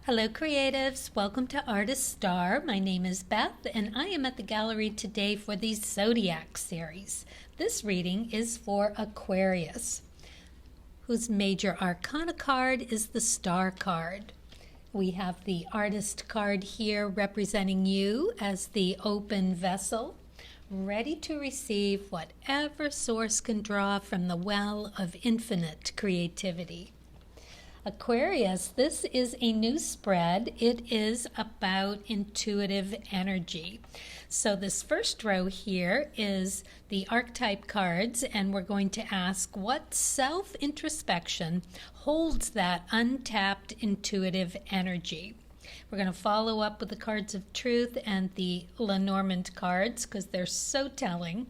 Hello creatives, welcome to Artist Star. My name is Beth and I am at the gallery today for the Zodiac series. This reading is for Aquarius, whose major arcana card is the Star card. We have the Artist card here representing you as the open vessel, ready to receive whatever source can draw from the well of infinite creativity. Aquarius, this is a new spread. It is about intuitive energy. So this first row here is the archetype cards, and we're going to ask what self-introspection holds that untapped intuitive energy. We're going to follow up with the cards of truth and the Lenormand cards because they're so telling.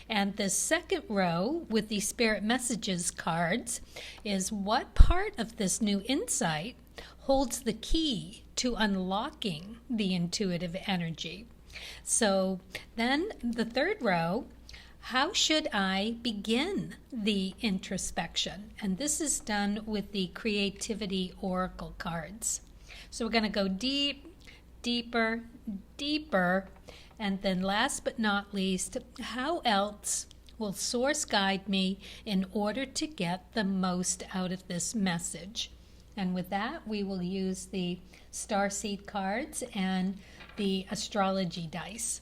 And the second row with the spirit messages cards is what part of this new insight holds the key to unlocking the intuitive energy. So then the third row, how should I begin the introspection? And this is done with the creativity oracle cards. So we're going to go deep, deeper, deeper, and then last but not least, how else will Source guide me in order to get the most out of this message? And with that, we will use the starseed cards and the astrology dice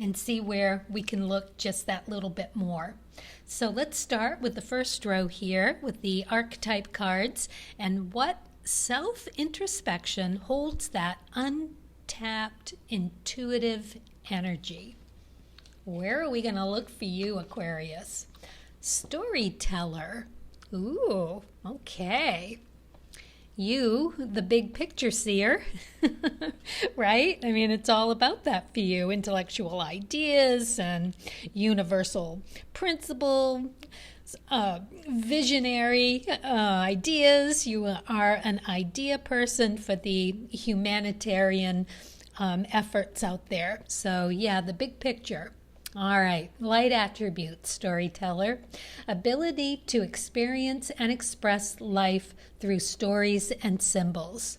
and see where we can look just that little bit more. So let's start with the first row here with the archetype cards and what self-introspection holds that untapped intuitive energy. Where are we going to look for you, Aquarius? Storyteller. Ooh, okay. You, the big picture seer, right? I mean, it's all about that for you. Intellectual ideas and universal principle, visionary ideas. You are an idea person for the humanitarian efforts out there. So yeah, the big picture. All right, light attributes, storyteller. Ability to experience and express life through stories and symbols.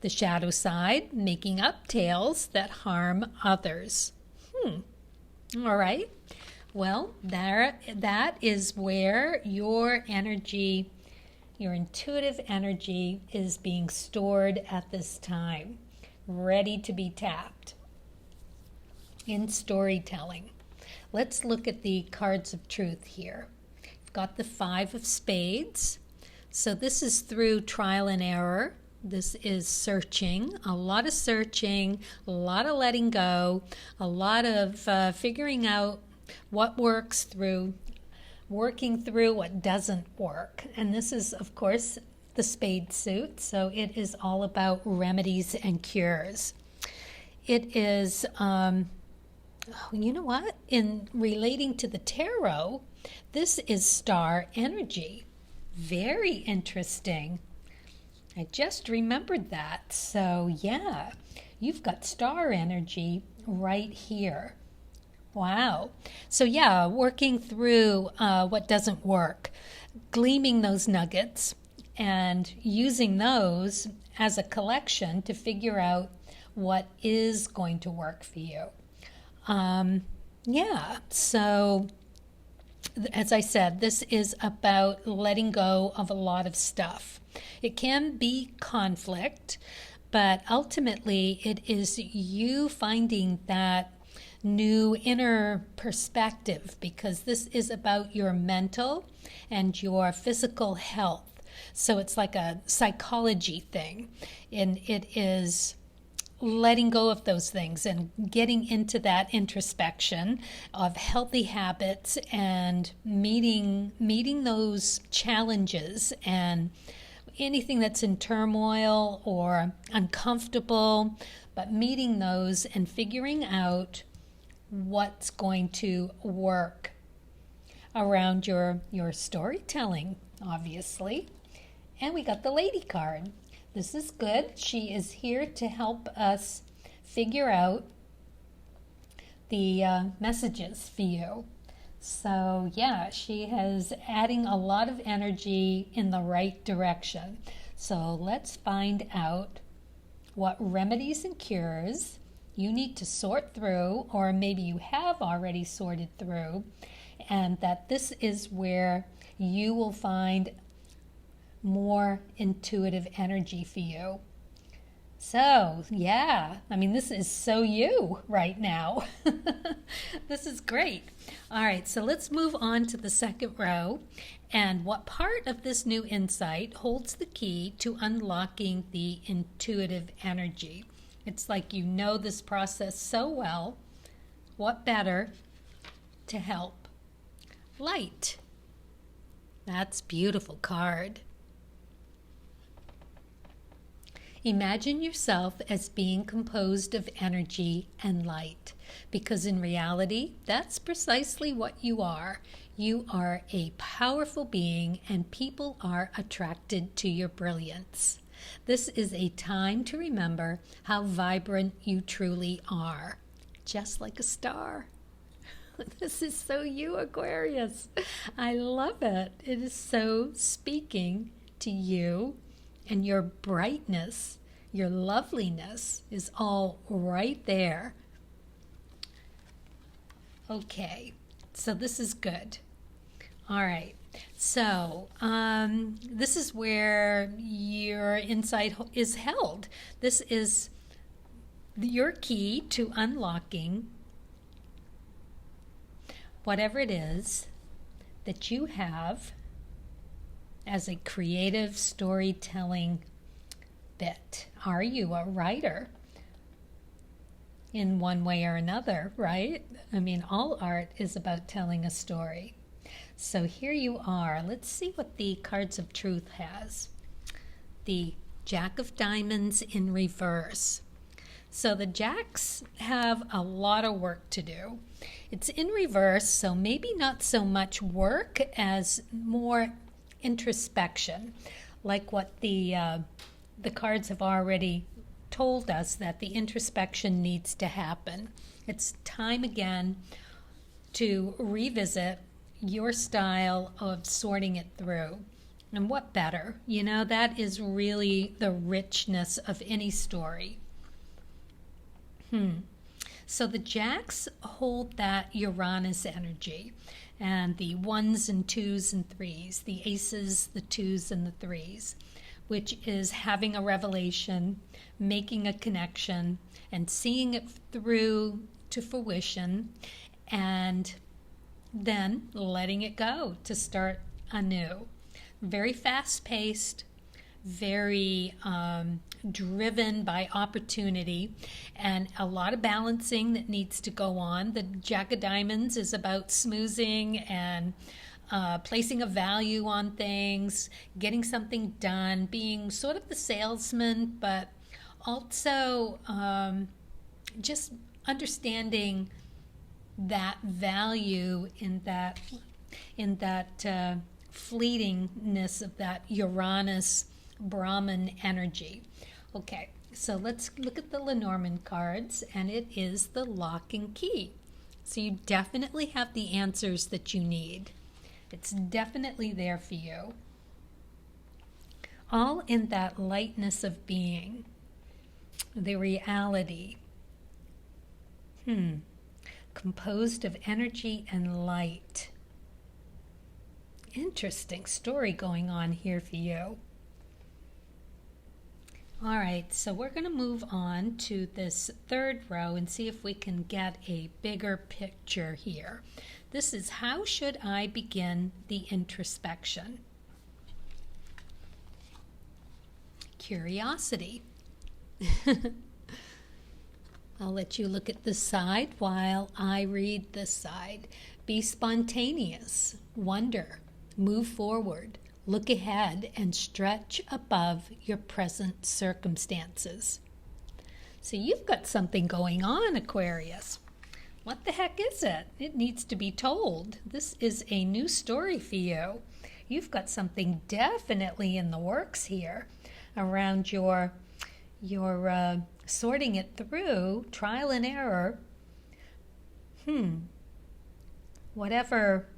The shadow side, making up tales that harm others. All right. Well, that is where your energy, your intuitive energy is being stored at this time, ready to be tapped in storytelling. Let's look at the cards of truth here. You've got the 5 of spades. So this is through trial and error. This is searching, a lot of letting go, a lot of figuring out what works through, working through what doesn't work. And this is, of course, the spade suit. So it is all about remedies and cures. It is... you know what? In relating to the tarot, this is star energy. Very interesting. I just remembered that. So yeah, you've got star energy right here. Wow. So yeah, working through what doesn't work, gleaming those nuggets and using those as a collection to figure out what is going to work for you. Yeah, so as I said, this is about letting go of a lot of stuff. It can be conflict, but ultimately it is you finding that new inner perspective because this is about your mental and your physical health. So it's like a psychology thing, and it is letting go of those things and getting into that introspection of healthy habits and meeting those challenges and anything that's in turmoil or uncomfortable, but meeting those and figuring out what's going to work around your storytelling, obviously. And we got the lady card. This is good. She is here to help us figure out the messages for you. So yeah, she is adding a lot of energy in the right direction. So let's find out what remedies and cures you need to sort through, or maybe you have already sorted through, and that this is where you will find more intuitive energy for you. So, yeah, I mean, this is so you right now. This is great. All right, so let's move on to the second row. And what part of this new insight holds the key to unlocking the intuitive energy? It's like you know this process so well. What better to help? Light. That's a beautiful card. Imagine yourself as being composed of energy and light, because in reality, that's precisely what you are. You are a powerful being, and people are attracted to your brilliance. This is a time to remember how vibrant you truly are, just like a star. This is so you, Aquarius. I love it. It is so speaking to you. And your brightness, your loveliness is all right there. Okay, so this is good. All right, so this is where your insight is held. This is your key to unlocking whatever it is that you have as a creative storytelling bit. Are you a writer in one way or another, right? I mean, all art is about telling a story. So here you are. Let's see what the Cards of Truth has. The Jack of Diamonds in reverse. So the Jacks have a lot of work to do. It's in reverse, so maybe not so much work as more introspection, like what the cards have already told us, that the introspection needs to happen. It's time again to revisit your style of sorting it through. And what better? You know, that is really the richness of any story. So the Jacks hold that Uranus energy, and the 1s and 2s and 3s, the aces, the 2s and the 3s, which is having a revelation, making a connection, and seeing it through to fruition, and then letting it go to start anew. Very fast-paced, very driven by opportunity, and a lot of balancing that needs to go on. The Jack of Diamonds is about smoothing and placing a value on things, getting something done, being sort of the salesman, but also just understanding that value in that fleetingness of that Uranus Brahman energy. Okay, so let's look at the Lenormand cards, and it is the lock and key. So you definitely have the answers that you need. It's definitely there for you. All in that lightness of being, the reality. Composed of energy and light. Interesting story going on here for you. All right, so we're going to move on to this third row and see if we can get a bigger picture here. This is, how should I begin the introspection? Curiosity. I'll let you look at this side while I read this side. Be spontaneous. Wonder. Move forward. Look ahead and stretch above your present circumstances. So you've got something going on, Aquarius. What the heck is it? It needs to be told. This is a new story for you. You've got something definitely in the works here around your sorting it through, trial and error. Whatever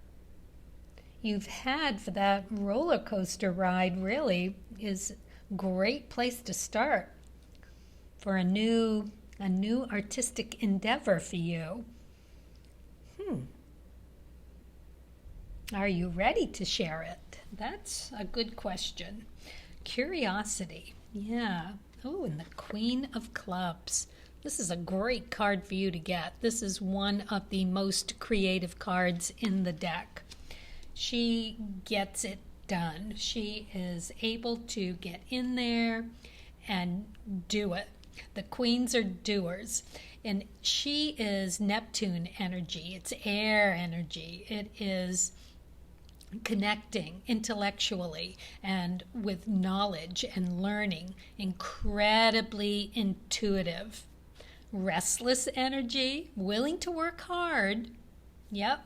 you've had for that roller coaster ride really is great place to start for a new artistic endeavor for you. Are you ready to share it? That's a good question. Curiosity. Yeah. Oh, and the Queen of Clubs. This is a great card for you to get. This is one of the most creative cards in the deck. She gets it done. She is able to get in there and do it. The queens are doers. And she is Neptune energy. It's air energy. It is connecting intellectually and with knowledge and learning. Incredibly intuitive. Restless energy, willing to work hard. Yep.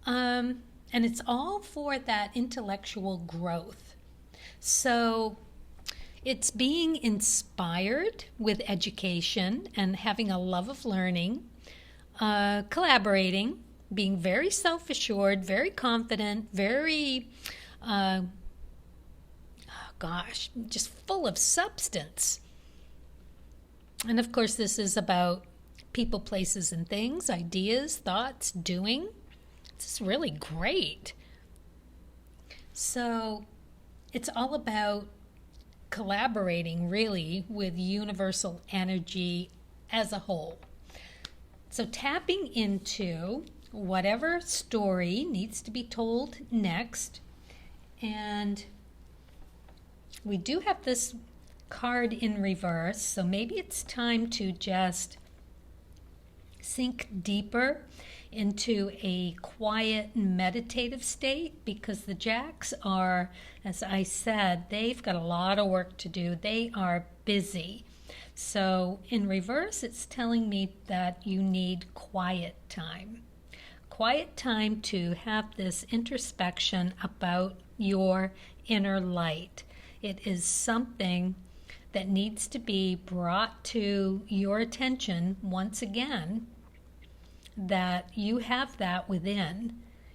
And it's all for that intellectual growth. So it's being inspired with education and having a love of learning, collaborating, being very self-assured, very confident, very, just full of substance. And of course, this is about people, places, and things, ideas, thoughts, doing. This is really great. So it's all about collaborating, really, with universal energy as a whole. So tapping into whatever story needs to be told next. And we do have this card in reverse, so maybe it's time to just sink deeper into a quiet meditative state, because the Jacks are, as I said, they've got a lot of work to do. They are busy. So in reverse, it's telling me that you need quiet time. Quiet time to have this introspection about your inner light. It is something that needs to be brought to your attention once again, that you have that within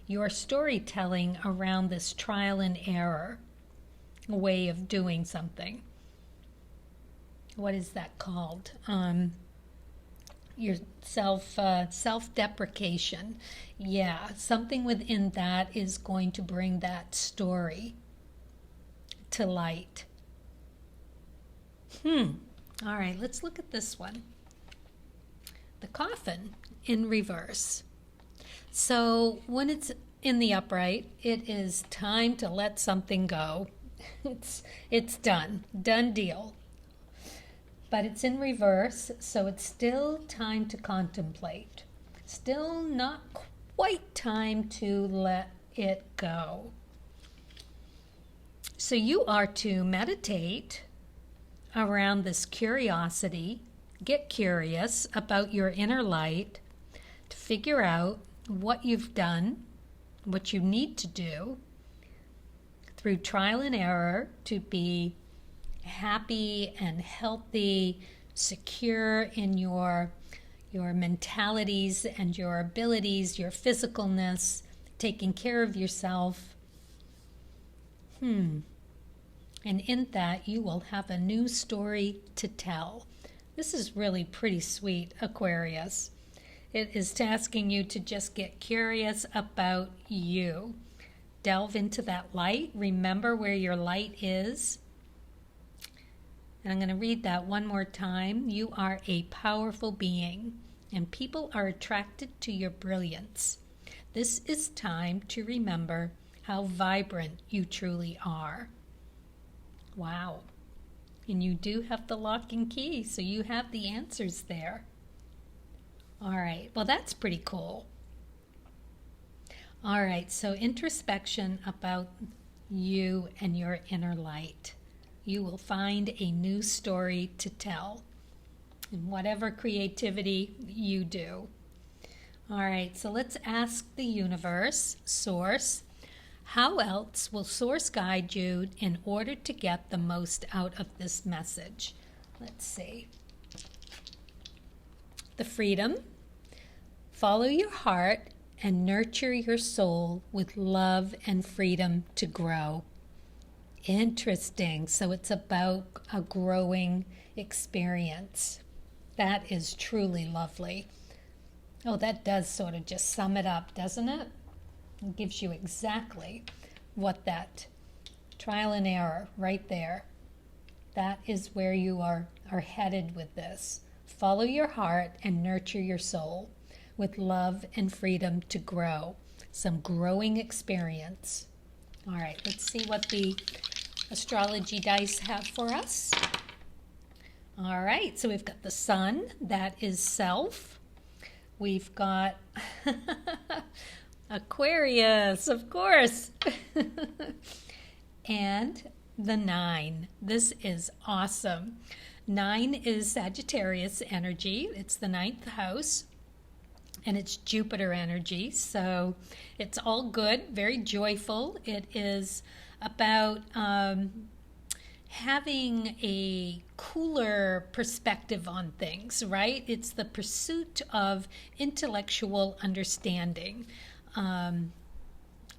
your storytelling around this trial and error way of doing something. What is that called? Your self-deprecation. Yeah, something within that is going to bring that story to light. All right, let's look at this one. The Coffin in reverse. So when it's in the upright, it is time to let something go. It's done deal. But it's in reverse, so it's still time to contemplate. Still not quite time to let it go. So you are to meditate around this curiosity, get curious about your inner light, to figure out what you've done, what you need to do through trial and error to be happy and healthy, secure in your mentalities and your abilities, your physicalness, taking care of yourself. And in that, you will have a new story to tell. This is really pretty sweet, Aquarius. It is tasking you to just get curious about you. Delve into that light. Remember where your light is. And I'm going to read that one more time. You are a powerful being, and people are attracted to your brilliance. This is time to remember how vibrant you truly are. Wow. And you do have the lock and key, so you have the answers there. All right, well, that's pretty cool. All right, so introspection about you and your inner light. You will find a new story to tell in whatever creativity you do. All right, so let's ask the universe, Source, how else will Source guide you in order to get the most out of this message? Let's see. The freedom. Follow your heart and nurture your soul with love and freedom to grow. Interesting. So it's about a growing experience. That is truly lovely. Oh, that does sort of just sum it up, doesn't it? It gives you exactly what that trial and error right there. That is where you are headed with this. Follow your heart and nurture your soul with love and freedom to grow. Some growing experience. All right, let's see what the astrology dice have for us. All right, so we've got the sun, that is self. We've got Aquarius, of course. And the 9. This is awesome. 9 is Sagittarius energy. It's the 9th house. And it's Jupiter energy. So it's all good, very joyful. It is about having a cooler perspective on things, right? It's the pursuit of intellectual understanding,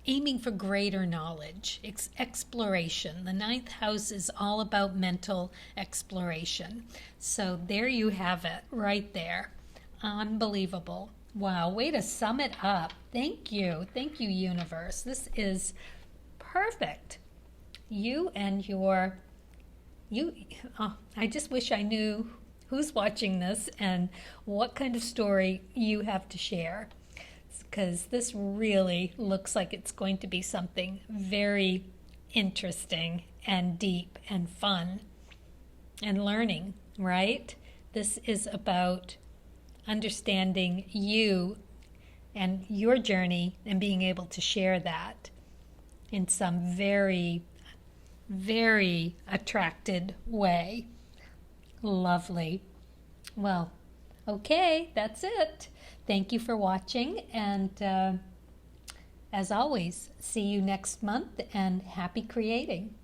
aiming for greater knowledge, exploration. The 9th house is all about mental exploration. So there you have it, right there. Unbelievable. Wow, way to sum it up. Thank you. Thank you, universe. This is perfect. You and your... I just wish I knew who's watching this and what kind of story you have to share, because this really looks like it's going to be something very interesting and deep and fun and learning, right? This is about understanding you and your journey and being able to share that in some very, very attracted way. Lovely. Well, okay, that's it. Thank you for watching, and as always, see you next month, and happy creating.